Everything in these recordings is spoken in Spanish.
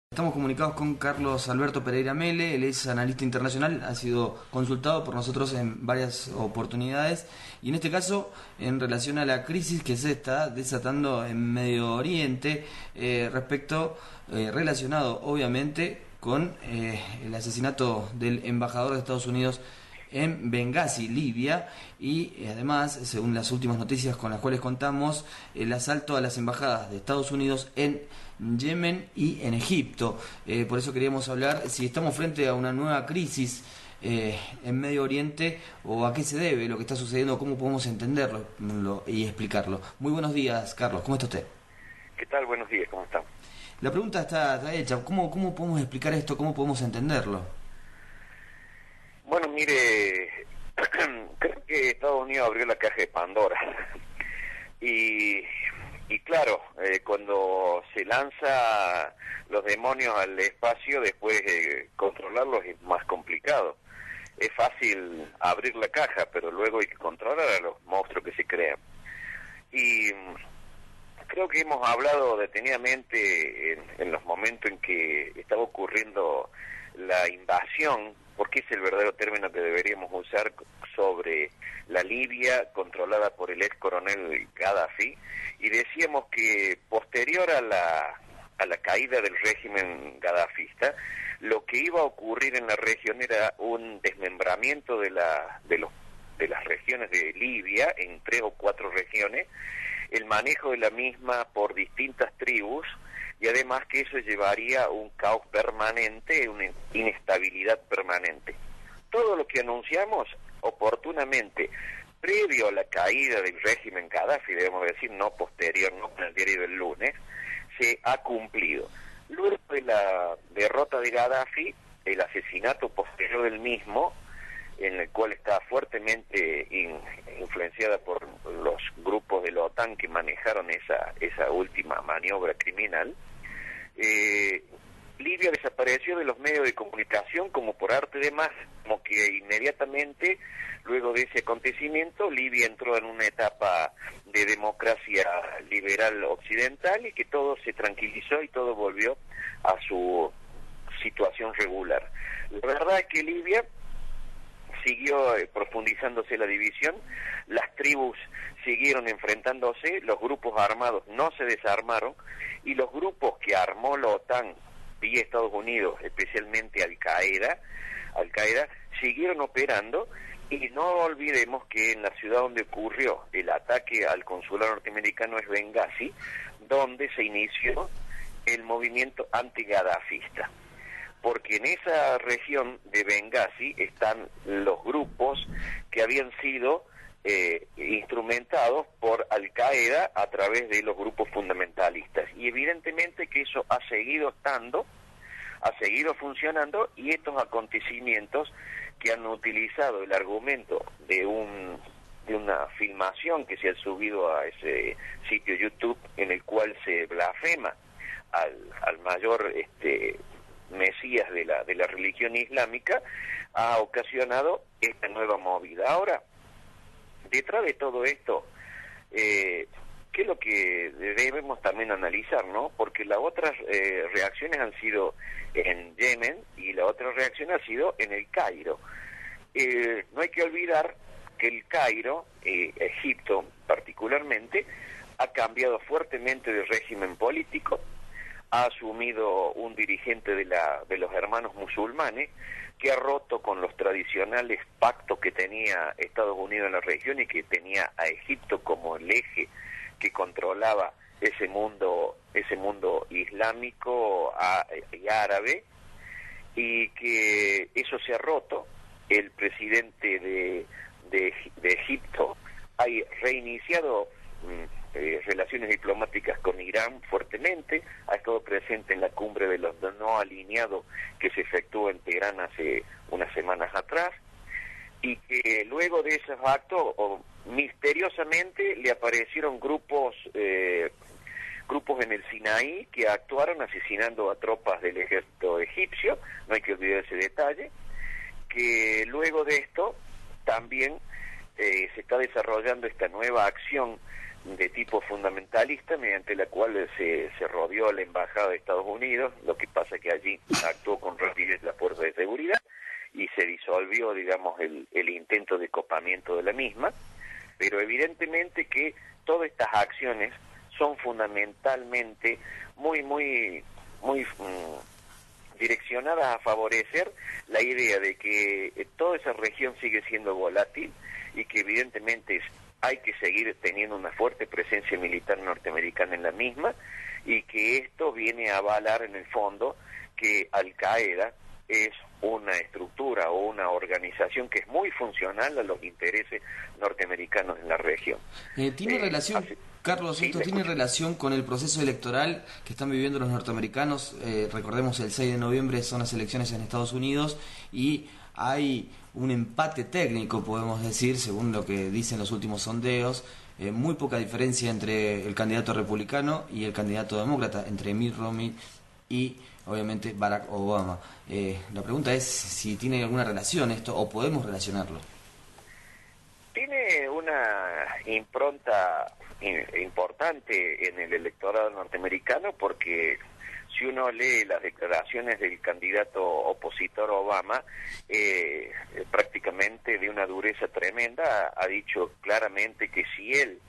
Estamos comunicados con Carlos Alberto Pereira Mele, él es analista internacional, ha sido consultado por nosotros en varias oportunidades y en este caso en relación a la crisis que se está desatando en Medio Oriente, relacionado obviamente con el asesinato del embajador de Estados Unidos en Bengasi, Libia, y además, según las últimas noticias con las cuales contamos, el asalto a las embajadas de Estados Unidos en Yemen y en Egipto. Por eso queríamos hablar si estamos frente a una nueva crisis en Medio Oriente o a qué se debe lo que está sucediendo, cómo podemos entenderlo y explicarlo. Muy buenos días, Carlos, ¿cómo está usted? ¿Qué tal? Buenos días, ¿cómo están? La pregunta está hecha, ¿cómo podemos explicar esto? ¿Cómo podemos entenderlo? Bueno, mire, creo que Estados Unidos abrió la caja de Pandora. Y, y claro, cuando se lanza los demonios al espacio, después controlarlos es más complicado. Es fácil abrir la caja, pero luego hay que controlar a los monstruos que se crean. Y creo que hemos hablado detenidamente en los momentos en que estaba ocurriendo la invasión, porque es el verdadero término que deberíamos usar, sobre la Libia controlada por el ex coronel Gaddafi, y decíamos que posterior a la caída del régimen gadafista, lo que iba a ocurrir en la región era un desmembramiento de las regiones de Libia en 3 o 4 regiones, el manejo de la misma por distintas tribus, y además que eso llevaría a un caos permanente, una inestabilidad permanente. Todo lo que anunciamos oportunamente, previo a la caída del régimen Gaddafi, debemos decir, no posterior, no con el diario del lunes, se ha cumplido. Luego de la derrota de Gaddafi, el asesinato posterior del mismo, en el cual está fuertemente influenciada por los grupos de la OTAN que manejaron esa última maniobra criminal, Libia desapareció de los medios de comunicación como por arte de magia, como que inmediatamente, luego de ese acontecimiento, Libia entró en una etapa de democracia liberal occidental y que todo se tranquilizó y todo volvió a su situación regular. La verdad es que Libia siguió profundizándose la división, las tribus siguieron enfrentándose, los grupos armados no se desarmaron, y los grupos que armó la OTAN y Estados Unidos, especialmente Al-Qaeda, siguieron operando. Y no olvidemos que en la ciudad donde ocurrió el ataque al consulado norteamericano es Bengasi, donde se inició el movimiento anti-gadafista, porque en esa región de Bengasi están los grupos que habían sido instrumentados por Al-Qaeda a través de los grupos fundamentalistas, y evidentemente que eso ha seguido funcionando, y estos acontecimientos que han utilizado el argumento de una filmación que se ha subido a ese sitio YouTube, en el cual se blasfema al mayor mesías de la religión islámica, ha ocasionado esta nueva movida. Ahora, detrás de todo esto, ¿qué es lo que debemos también analizar, no? Porque las otras reacciones han sido en Yemen y la otra reacción ha sido en el Cairo. No hay que olvidar que el Cairo, Egipto particularmente, ha cambiado fuertemente de régimen político, ha asumido un dirigente de los hermanos musulmanes que ha roto con los tradicionales pactos que tenía Estados Unidos en la región y que tenía a Egipto como el eje que controlaba ese mundo islámico y árabe, y que eso se ha roto. El presidente de Egipto ha reiniciado relaciones diplomáticas con Irán fuertemente, ha estado presente en la cumbre de los no alineados que se efectuó en Teherán hace unas semanas atrás, y que luego de esos actos misteriosamente le aparecieron grupos en el Sinaí que actuaron asesinando a tropas del ejército egipcio. No hay que olvidar ese detalle, que luego de esto también se está desarrollando esta nueva acción de tipo fundamentalista, mediante la cual se rodeó a la embajada de Estados Unidos. Lo que pasa que allí actuó con rapidez la fuerza de seguridad y se disolvió, digamos, el intento de copamiento de la misma. Pero evidentemente que todas estas acciones son fundamentalmente muy direccionadas a favorecer la idea de que toda esa región sigue siendo volátil y que evidentemente hay que seguir teniendo una fuerte presencia militar norteamericana en la misma, y que esto viene a avalar en el fondo que Al-Qaeda es una estructura o una organización que es muy funcional a los intereses norteamericanos en la región. ¿Tiene relación, Carlos, esto tiene relación con el proceso electoral que están viviendo los norteamericanos? Recordemos, el 6 de noviembre son las elecciones en Estados Unidos y hay un empate técnico, podemos decir, según lo que dicen los últimos sondeos, muy poca diferencia entre el candidato republicano y el candidato demócrata, entre Mitt Romney y obviamente Barack Obama. La pregunta es si tiene alguna relación esto o podemos relacionarlo. Tiene una impronta importante en el electorado norteamericano, porque si uno lee las declaraciones del candidato opositor Obama, prácticamente de una dureza tremenda, ha dicho claramente que si él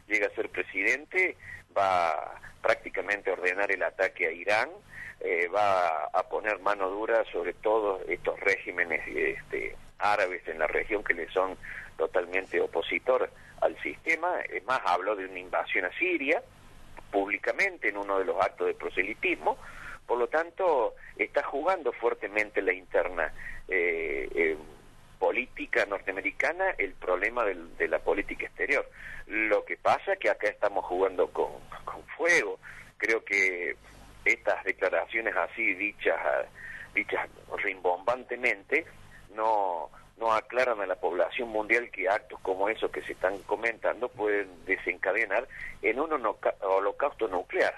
llega a ser presidente va prácticamente a ordenar el ataque a Irán, va a poner mano dura sobre todos estos regímenes árabes en la región que le son totalmente opositor al sistema. Es más, habló de una invasión a Siria públicamente en uno de los actos de proselitismo. Por lo tanto, está jugando fuertemente la interna política norteamericana el problema de la política exterior. Lo que pasa es que acá estamos jugando con fuego. Creo que estas declaraciones así dichas rimbombantemente no aclaran a la población mundial que actos como esos que se están comentando pueden desencadenar en un holocausto nuclear,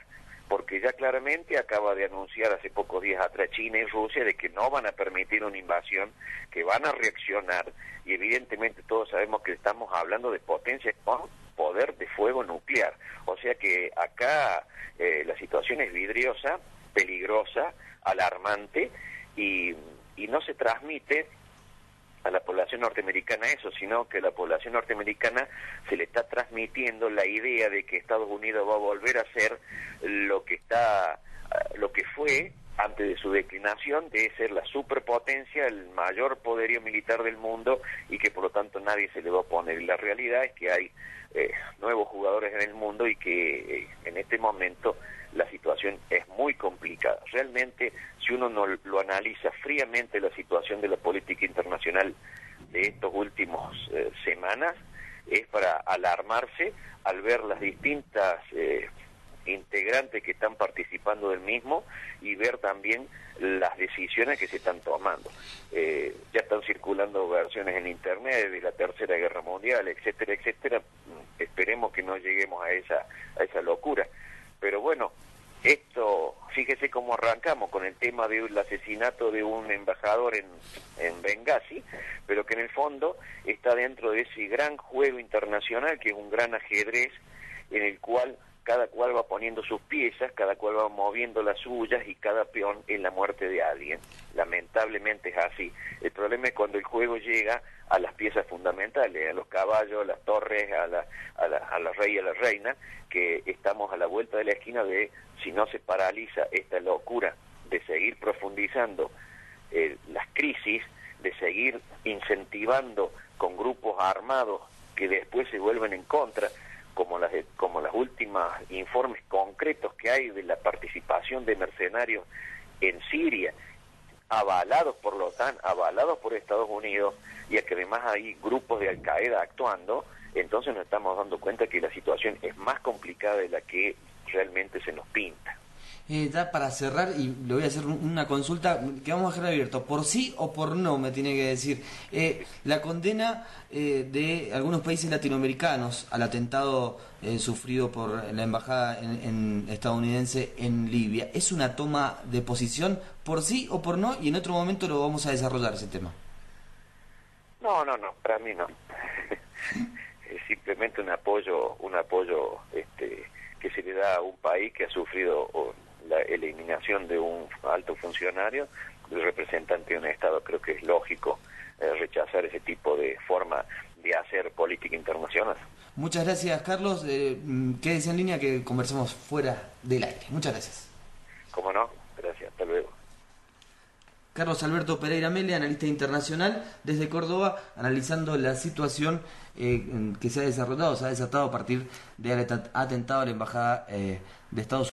porque ya claramente acaba de anunciar hace pocos días atrás China y Rusia de que no van a permitir una invasión, que van a reaccionar, y evidentemente todos sabemos que estamos hablando de potencias con poder de fuego nuclear. O sea que acá la situación es vidriosa, peligrosa, alarmante, y no se transmite a la población norteamericana eso, sino que a la población norteamericana se le está transmitiendo la idea de que Estados Unidos va a volver a ser lo que fue antes de su declinación, de ser la superpotencia, el mayor poderío militar del mundo, y que por lo tanto nadie se le va a oponer. Y la realidad es que hay nuevos jugadores en el mundo y que en este momento la situación es muy complicada. Realmente, si uno no lo analiza fríamente, la situación de la política internacional de estos últimos semanas, es para alarmarse al ver las distintas integrantes que están participando del mismo y ver también las decisiones que se están tomando. Ya están circulando versiones en internet de la Tercera Guerra Mundial, etcétera, etcétera. Esperemos que no lleguemos a esa locura. Pero bueno, esto, fíjese cómo arrancamos con el tema del asesinato de un embajador en Bengasi, pero que en el fondo está dentro de ese gran juego internacional que es un gran ajedrez en el cual cada cual va poniendo sus piezas, cada cual va moviendo las suyas y cada peón es la muerte de alguien. Lamentablemente es así. El problema es cuando el juego llega a las piezas fundamentales, a los caballos, a las torres, a la rey y a la reina, que estamos a la vuelta de la esquina de, si no se paraliza esta locura de seguir profundizando las crisis, de seguir incentivando con grupos armados que después se vuelven en contra, como las últimas informes concretos que hay de la participación de mercenarios en Siria, avalados por la OTAN, avalados por Estados Unidos, y que además hay grupos de Al-Qaeda actuando. Entonces nos estamos dando cuenta que la situación es más complicada de la que realmente se nos pinta. Da para cerrar, y le voy a hacer una consulta que vamos a dejar abierto. ¿Por sí o por no? Me tiene que decir. La condena de algunos países latinoamericanos al atentado sufrido por la embajada en estadounidense en Libia, ¿es una toma de posición por sí o por no? Y en otro momento lo vamos a desarrollar ese tema. No, para mí no. simplemente un apoyo que se le da a un país que ha sufrido la eliminación de un alto funcionario, del representante de un Estado. Creo que es lógico rechazar ese tipo de forma de hacer política internacional. Muchas gracias, Carlos. Quédese en línea que conversamos fuera del aire. Muchas gracias. ¿Cómo no? Gracias, hasta luego. Carlos Alberto Pereira Mele, analista internacional desde Córdoba, analizando la situación que se ha desarrollado, se ha desatado a partir del atentado a la Embajada de Estados Unidos.